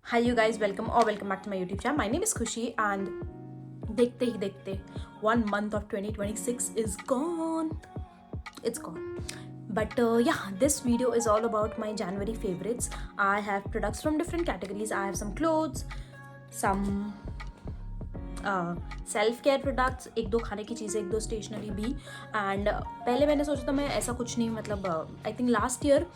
Hi you guys, welcome back to my YouTube channel. My name is Khushi and देखते ही देखते 1 month of 2026 is gone. It's gone. But yeah, this video is all about my January favorites. I have products from different categories. I have some clothes, some self care products, एक दो खाने की चीज़ें, एक दो stationery भी. And पहले मैंने सोचा था मैं ऐसा कुछ नहीं, मतलब आई थिंक लास्ट ईयर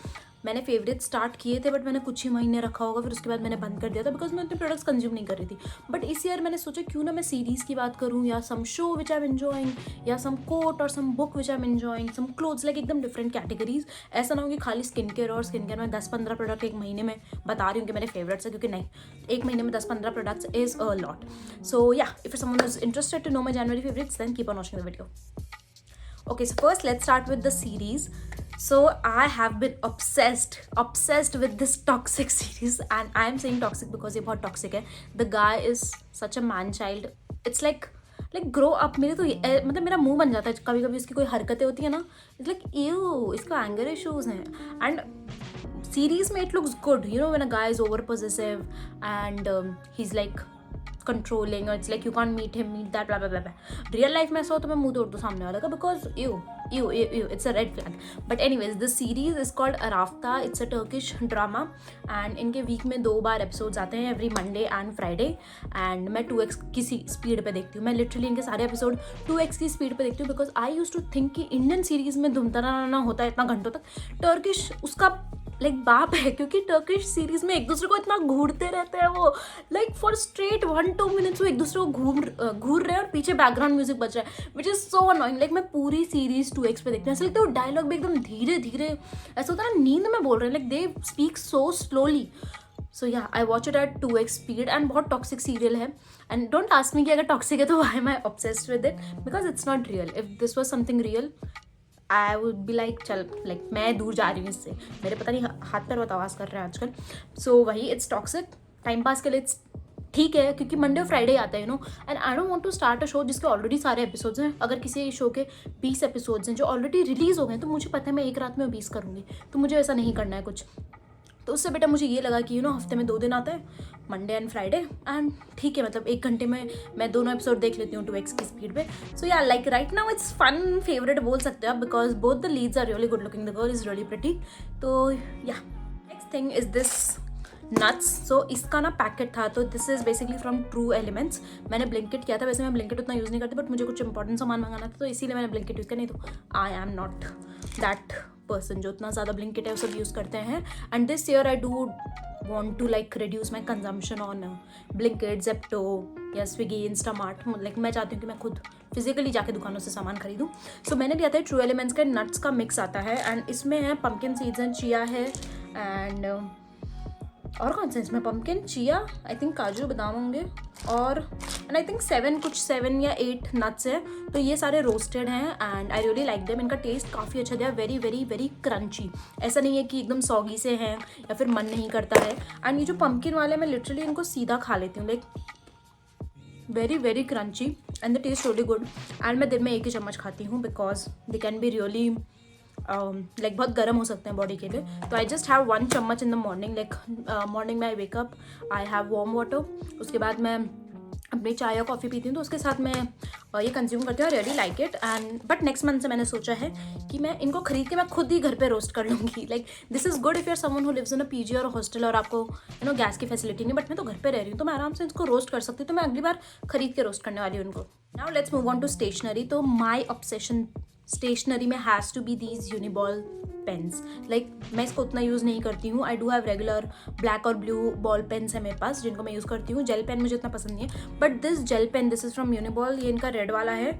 मैंने फेवरेट स्टार्ट किए थे, बट मैंने कुछ ही महीने रखा होगा, फिर उसके बाद मैंने बंद कर दिया था बिकॉज मैं उतने प्रोडक्ट्स कंज्यूम नहीं कर रही थी. बट इस ईयर मैंने सोचा क्यों ना मैं सीरीज़ की बात करूँ, या some show which I am enjoying, या सम कोट और some book which I am enjoying, some clothes, like एकदम डिफरेंट कैटेगरीज. ऐसा ना हो कि खाली स्किन केयर और स्किन केयर में 10-15 प्रोडक्ट एक महीने में बता रही हूँ कि मेरे फेवरेट्स है, क्योंकि नहीं, एक महीने में 10-15 products is a lot. So yeah, if someone is interested to know my January favorites, then keep on watching the video. Okay, so first let's start with the series. So I have been obsessed with this toxic series, and I am saying toxic because ये बहुत toxic है. The guy is such a man child. It's like grow up. मेरे तो मतलब मेरा मुंह बन जाता है कभी कभी उसकी कोई हरकतें होती है ना. It's like ew, इसका anger issues हैं. And series में it looks good, you know, when a guy is over possessive and he's like controlling, or it's like you can't meet that, blah blah blah blah. Real life में ऐसा हो तो मैं मुंह तोड़ दूँ सामने वाले का, because ew, it's a red flag. But anyways, this series is called Arafta. It's a Turkish drama and इनके वीक में 2 बार एपिसोड्स आते हैं, every Monday and Friday. And मैं 2x की स्पीड पे देखती हूँ. मैं लिटरली इनके सारे एपिसोड 2x की स्पीड पे देखती हूँ, because I used to think कि इंडियन सीरीज में धुमतराना होता है इतना घंटों तक. टर्किश उसका लाइक बाप है, क्योंकि टर्किश सीरीज में एक दूसरे को इतना घूरते रहते हैं वो, लाइक फॉर स्ट्रेट 1-2 मिनट्स वो एक दूसरे को घूर रहे हैं और पीछे बैकग्राउंड म्यूजिक बज रहा है, which is so annoying. Like मैं पूरी सीरीज 2x पे देखती हूँ. ऐसा लगता है वो डायलॉग भी एकदम धीरे धीरे, ऐसा होता है ना नींद में बोल रहे हैं, like they speak so slowly. So yeah I watch it at 2x speed. And बहुत टॉक्सिक सीरियल है. एंड डोंट आस्क मी कि अगर टॉक्सिक है तो why am I obsessed with it, because it's not real. If this was something real I would be like चल, like मैं दूर जा रही हूँ इससे. मेरे पता नहीं हाथ पैर बहुत आवाज़ कर रहे हैं आजकल. सो वही, इट्स टॉक्सिक. टाइम पास के लिए ठीक है, क्योंकि मंडे और फ्राइडे आता है, you know. And I don't want to start a show जिसके ऑलरेडी सारे एपिसोड्स हैं. अगर किसी शो के 20 एपिसोड्स हैं जो ऑलरेडी रिलीज़ हो गए, तो मुझे पता है मैं एक रात में 20 करूँगी, तो मुझे ऐसा नहीं करना है कुछ. तो उससे बेटा मुझे ये लगा कि यू नो हफ्ते में 2 दिन आता है, मंडे एंड फ्राइडे, एंड ठीक है, मतलब 1 घंटे में मैं दोनों एपिसोड देख लेती हूँ 2x की स्पीड पे. So yeah, like right now it's fan favourite बोल सकते हो आप, because both the leads are really good looking, the girl is really pretty. तो yeah, next thing is this nuts. So इसका ना पैकेट था, तो this is basically from True Elements. मैंने ब्लिंकिट किया था. वैसे मैं ब्लिंकिट उतना यूज़ नहीं करती, बट मुझे कुछ इंपॉर्टेंट सामान मंगाना था, तो इसीलिए मैंने ब्लिंकिट यूज़ किया. नहीं तो I am not that person जो उतना ज़्यादा ब्लिंकिट है वो सब यूज़ करते हैं. And this year I do want to like reduce my consumption on Blinkit, Zepto या Swiggy, Instamart. लाइक मैं चाहती हूँ कि मैं खुद फिजिकली जाके दुकानों से सामान खरीदूँ. सो मैंने लिया था ट्रू एलिमेंट्स का नट्स का मिक्स आता है, एंड इसमें है पम्पकिन सीड्स एंड चिया है, एंड और कौन सा इसमें, पम्पकिन, चिया, आई थिंक काजू बादाम होंगे, और एंड आई थिंक 7 या 8 नट्स है. तो ये सारे रोस्टेड हैं and I really like them. इनका टेस्ट काफ़ी अच्छा दिया, वेरी वेरी वेरी क्रंची. ऐसा नहीं है कि एकदम सॉगी से हैं या फिर मन नहीं करता है. एंड ये जो पम्पकिन वाले, मैं लिटरली इनको सीधा खा लेती हूँ, like very very crunchy and the test really good. And मैं दिन में 1 ही चम्मच खाती हूँ, because they can be really like बहुत गर्म हो सकते हैं बॉडी के लिए. तो आई जस्ट हैव 1 चम्मच in the morning. Like morning में I wake up, I have warm water, उसके बाद मैं अपनी चाय या कॉफ़ी पीती हूँ, तो उसके साथ मैं ये कंज्यूम करती हूँ. Really like it. And but next month से मैंने सोचा है कि मैं इनको खरीद के मैं खुद ही घर पे रोस्ट कर लूँगी. Like this is good if you are someone who lives in a PG और हॉस्टल और आपको यू नो गैस की फैसिलिटी नहीं, बट मैं तो घर पे रह रही हूँ, तो मैं आराम से इसको रोस्ट कर सकती हूँ. तो मैं अगली बार खरीद के रोस्ट करने वाली हूँ इनको. Now let's move on to stationery. तो माई ऑब्सेशन स्टेशनरी में has to be these Uniball pens. Like मैं इसको उतना यूज़ नहीं करती हूँ. I do have regular black और ब्लू बॉल पेन्स है मेरे पास, जिनको मैं यूज़ करती हूँ. जेल पेन मुझे इतना पसंद नहीं है, but this gel pen, this is from Uniball. ये इनका रेड वाला है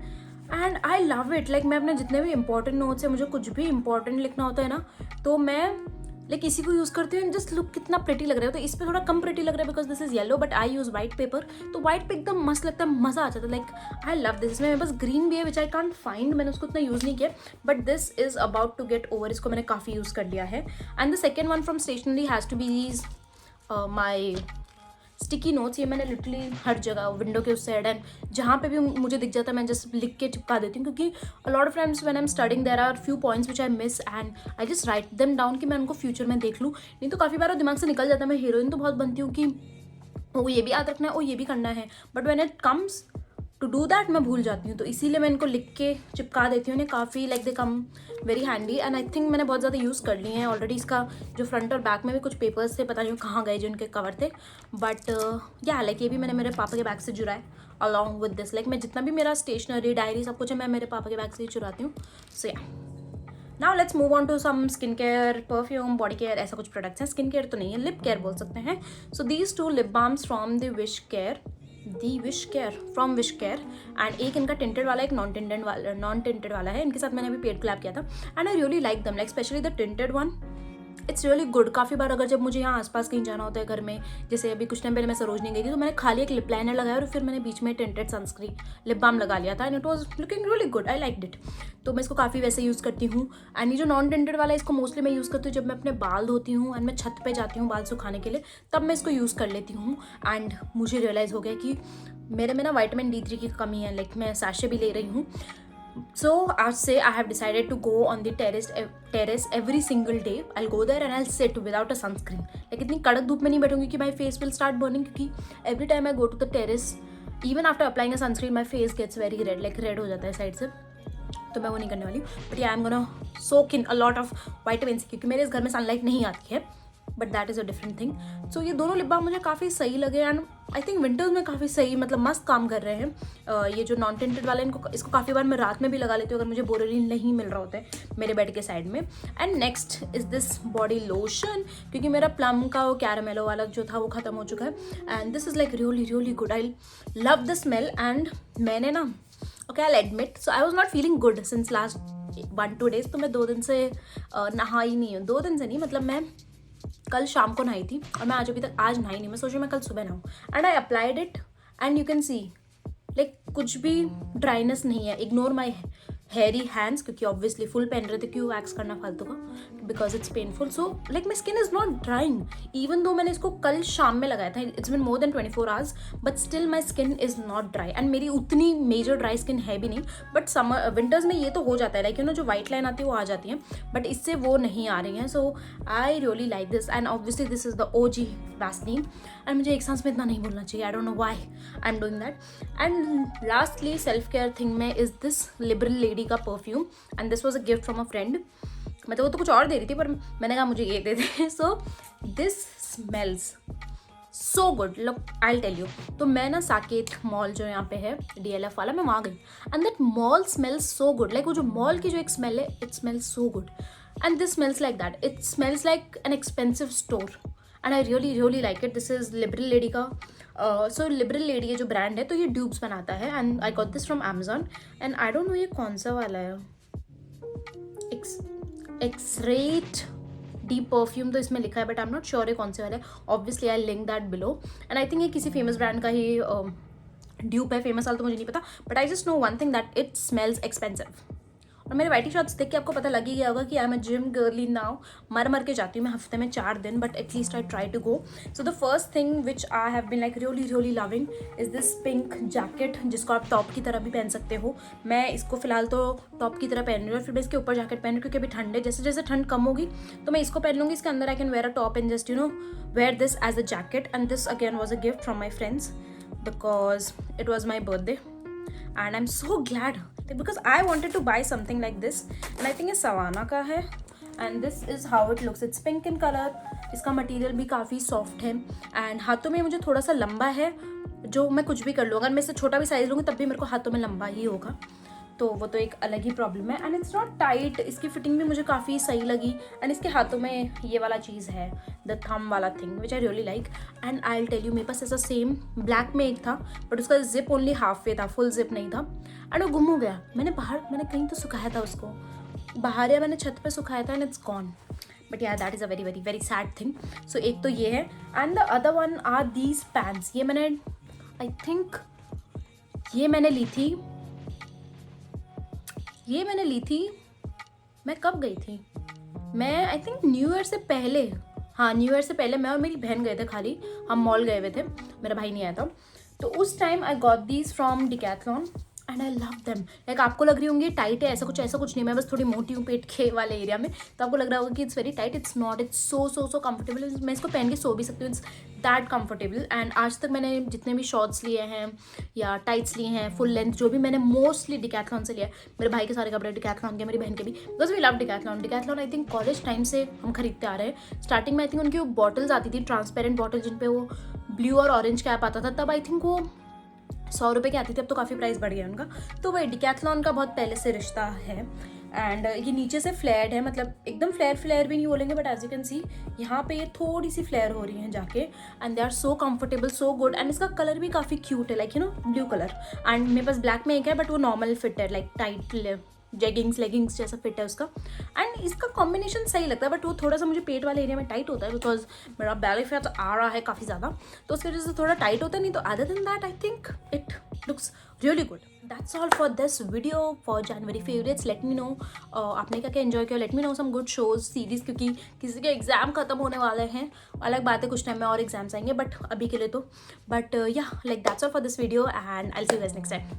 and I love it. Like मैं अपने जितने भी इंपॉर्टेंट नोट्स है, मुझे कुछ भी इंपॉर्टेंट लिखना होता है ना, तो मैं लाइक इसी को यूज़ करती हूँ. एंड जस्ट लुक कितना प्रिटी लग रहा है. तो इस पर थोड़ा कम प्रिटी लग रहा है because this is yellow, but I use white paper. तो वाइट पे एकदम मस्त लगता है, मज़ा आ जाता है. Like I love this. इसमें मेरे पास ग्रीन भी है विच आई कांट फाइंड, मैंने उसको उतना यूज़ नहीं किया, but this is about to get over. इसको मैंने काफ़ी यूज़ कर लिया है. And the second one from stationery has to be these my sticky notes. ये मैंने लिटरली हर जगह, विंडो के उस साइड एंड जहाँ पे भी मुझे दिख जाता है मैं जस्ट लिख के चिपका देती हूँ, क्योंकि a lot of times when I am studying there are few points which I miss and I just write them down कि मैं उनको फ्यूचर में देख लूँ. नहीं तो काफ़ी बार दिमाग से निकल जाता है. मैं हीरोइन तो बहुत बनती हूँ कि ओ ये भी याद रखना है, ओ ये भी करना है, but when it comes to do that मैं भूल जाती हूँ। तो इसीलिए मैं इनको लिख के चिपका देती हूँ, उन्हें काफ़ी like they come very handy. And I think मैंने बहुत ज़्यादा यूज़ कर लिए हैं ऑलरेडी। इसका जो फ्रंट और बैक में भी कुछ पेपर्स थे, पता नहीं कहाँ गए जो इनके कवर थे, बट या लाइक ये भी मैंने मेरे पापा के बैग से जुड़ा है अलॉन्ग विद दिस। लाइक मैं जितना भी मेरा स्टेशनरी डायरी सब कुछ है मैं मेरे पापा के बैग से ही चुराती हूँ। So yeah now let's move on to some skin care, perfume, body care, ऐसा कुछ प्रोडक्ट्स हैं। स्किन केयर तो नहीं है, लिप केयर बोल सकते हैं। So these 2 lip balms from the wish care from wish care. And एक इनका टिंटेड वाला, एक नॉन टिंटेड वाला है। इनके साथ मैंने अभी पेड कोलैब किया था एंड आई रियली लाइक दम, like specially the tinted one, it's really good. काफ़ी बार अगर जब मुझे यहाँ आसपास कहीं जाना होता है घर में, जैसे अभी कुछ टाइम पहले मैं सरोजनी गई थी, तो मैंने खाली एक लिप लाइनर लगाया और फिर मैंने बीच में टिंटेड सनस्क्रीन लिप बाम लगा लिया था and it was looking really good, I like it. तो मैं इसको काफ़ी वैसे यूज़ करती हूँ। एंड ये जो नॉन टिंटेड वाला है इसको मोस्टली मैं यूज़ करती हूँ जब मैं अपने बाल धोती हूँ एंड मैं छत पे जाती हूँ बाल सुखाने के लिए, तब मैं इसको यूज़ कर लेती हूँ। एंड मुझे रियलाइज़ हो गया कि मेरे में ना विटामिन D3 की कमी है, लाइक मैं सैशे भी ले रही हूँ। So आज से I have decided to go on the terrace every single day. I'll go there and I'll sit without a sunscreen. Like इतनी कड़क धूप में नहीं बैठूंगी कि my face will start burning, क्योंकि every time I go to the terrace, even after applying a sunscreen, my face gets very red, like red हो जाता है साइड से। तो मैं वो नहीं करने वाली, but I am gonna soak in a lot of vitamin C, क्योंकि मेरे इस घर में सनलाइट नहीं आती है, but that is a different thing. So ये दोनों लिप बाम मुझे काफ़ी सही लगे एंड आई थिंक विंटर्स में काफ़ी सही, मतलब मस्त काम कर रहे हैं। ये जो नॉन टिंटेड वाले इसको काफ़ी बार मैं रात में भी लगा लेती हूँ अगर मुझे बोरोलिन नहीं मिल रहा होता है मेरे बेड के साइड में। And next is this body lotion, क्योंकि मेरा प्लम का वो कैरामेलो वाला जो था वो ख़त्म हो चुका है and this is like really really good, I love the smell. And मैंने ना okay I admit, so I was not feeling good since last 1-2 days. तो मैं 2 दिन से नहा ही नहीं हूँ, 2 दिन से नहीं, मतलब मैं कल शाम को नहाई थी और मैं आज नहाई नहीं, मैं सोच रही हूँ मैं कल सुबह नहाऊँ। And I applied it and you can see like कुछ भी ड्राइनेस नहीं है। इग्नोर माई हेयरी हैंड्स, क्योंकि ऑब्वियसली फुल पहन रहे थे, क्यों वैक्स करना फालतू का, because it's painful. So like my skin is not drying even though मैंने इसको कल शाम में लगाया था, it's been more than 24 hours, but still my skin is not dry. And मेरी उतनी मेजर ड्राई स्किन है भी नहीं, बट समर विंटर्स में ये तो हो जाता है, लाइक यू नो जो वाइट लाइन आती है वो आ जाती है, बट इससे वो नहीं आ रही हैं। So I really like this and obviously this is the OG Vaseline. And मुझे एक सांस में इतना नहीं बोलना चाहिए, I don't know why I am doing that. And lastly self care thing में इज़ दिस लिबरल लेडी का perfume and this was a gift from a friend. मतलब वो तो कुछ और दे रही थी पर मैंने कहा मुझे ये दे दे। So this smells so good, look I tell you. तो मैं ना साकेत मॉल जो यहाँ पे है DLF वाला, मैं वहाँ गई and that mall smells so good, like वो जो मॉल की जो एक स्मेल है it smells so good and this smells like that, it smells like an expensive store and I really really like it. This is liberal lady का, सो liberal lady ये जो brand है तो ये ट्यूब्स बनाता है and I got this from Amazon and I don't no ये कौन सा वाला है, एक्सरेट डीप परफ्यूम तो इसमें लिखा है, but I am not sure ये कौन से वाला है। Obviously I link that below and I think ये किसी फेमस ब्रांड का ही ड्यूप है, फेमस वाला तो मुझे नहीं पता, but I just know one thing that it smells expensive. और मेरे वाइटी शॉट्स देख के आपको पता लग ही गया होगा कि I am a gym girly now, मर के जाती हूँ मैं हफ्ते में 4 दिन, but at least I try to go. So the first thing which I have been like really really loving is this pink jacket, जिसको आप टॉप की तरह भी पहन सकते हो। मैं इसको फिलहाल तो टॉप की तरह पहन रही हूँ और फिर मैं इसके ऊपर जैकेट पहन रही हूँ, क्योंकि अभी ठंड है, जैसे जैसे ठंड कम होगी तो मैं इसको पहन लूँगी। इसके अंदर I can wear a top and just you know wear this as a jacket and this again was a gift from my friends because it was my birthday and I'm so glad because I wanted to buy something like this and I think ये savanna का है and this is how it looks, it's pink in color। इसका material भी काफ़ी soft है and हाथों में मुझे थोड़ा सा लंबा है, जो मैं कुछ भी कर लूँ, अगर मैं इससे छोटा भी साइज़ लूँगी तब भी मेरे को हाथों में लंबा ही होगा, तो वो तो एक अलग ही प्रॉब्लम है। एंड इट्स नॉट टाइट, इसकी फिटिंग भी मुझे काफ़ी सही लगी एंड इसके हाथों में ये वाला चीज़ है द थम वाला thing which I really like. And I will tell you मेरे पास ऐसा सेम ब्लैक में एक था, बट उसका जिप ओनली हाफ वे था, फुल जिप नहीं था एंड वो गुम हो गया। मैंने कहीं तो सुखाया था उसको बाहर, या मैंने छत पे सुखाया था एंड इट्स गॉन, बट यार that is a very very very sad thing. So एक तो ये है and the other one are these pants. ये मैंने आई थिंक ये मैंने ली थी मैं कब गई थी, मैं आई थिंक न्यू ईयर से पहले, हाँ न्यू ईयर से पहले मैं और मेरी बहन गए थे, खाली हम मॉल गए हुए थे, मेरा भाई नहीं आया था, तो उस time I got these from decathlon and I love them. Like आपको लग रही होंगी टाइट है, ऐसा कुछ नहीं, मैं बस थोड़ी मोटी हूँ पेट के वाले एरिया में, तो आपको लग रहा होगा कि it's very tight, it's not, it's so comfortable. मैं इसको पहन के सो भी सकती हूँ, इट्स दैट कंफर्टेबल। एंड आज तक मैंने जितने भी शॉर्ट्स लिए हैं या टाइट्स लिए हैं फुल लेंथ, जो भी मैंने मोस्टली डिकैथलॉन से लिया है। मेरे भाई के सारे कपड़े डिकैथलॉन के, मेरी बहन के भी, because we love Decathlon I think college time से हम खरीदते आ रहे हैं। स्टार्टिंग में आई थिंक उनकी वो बॉटल्स आती थी, ट्रांसपेरेंट बॉटल, जिन पे वो ब्लू और ऑरेंज कैप आता था, तब आई थिंक वो 100 रुपये की आती थी, अब तो काफ़ी प्राइस बढ़ गया उनका। तो वही डिकैथलॉन का बहुत पहले से रिश्ता है। एंड ये नीचे से फ्लेयर्ड है, मतलब एकदम फ्लेयर भी नहीं बोलेंगे, but as you can see यहाँ पे ये थोड़ी सी फ्लेयर हो रही है जाके। And they are so comfortable, so good. And इसका कलर भी काफ़ी क्यूट है, like you know blue colour. And मेरे पास ब्लैक में एक है, बट वो नॉर्मल फिट है, लाइक टाइट जेगिंग्स लेगिंग्स जैसा फिट है उसका। एंड इसका कॉम्बिनेशन सही लगता है, बट वो थोड़ा सा मुझे पेट वाले एरिया में टाइट होता है, बिकॉज मेरा बैली फैट आ रहा है काफ़ी ज़्यादा, तो उसकी वजह से थोड़ा टाइट होता है। नहीं तो other than that I think it looks really good. That's all for this video for January favourites. Let me know आपने क्या क्या एंजॉय किया। Let me know some good shows series, क्योंकि किसी के एग्जाम खत्म होने वाले हैं, अलग बात है कुछ टाइम में और एग्जाम्स आएंगे, बट अभी के लिए तो बट या like that's all for this video and I will see you guys next time.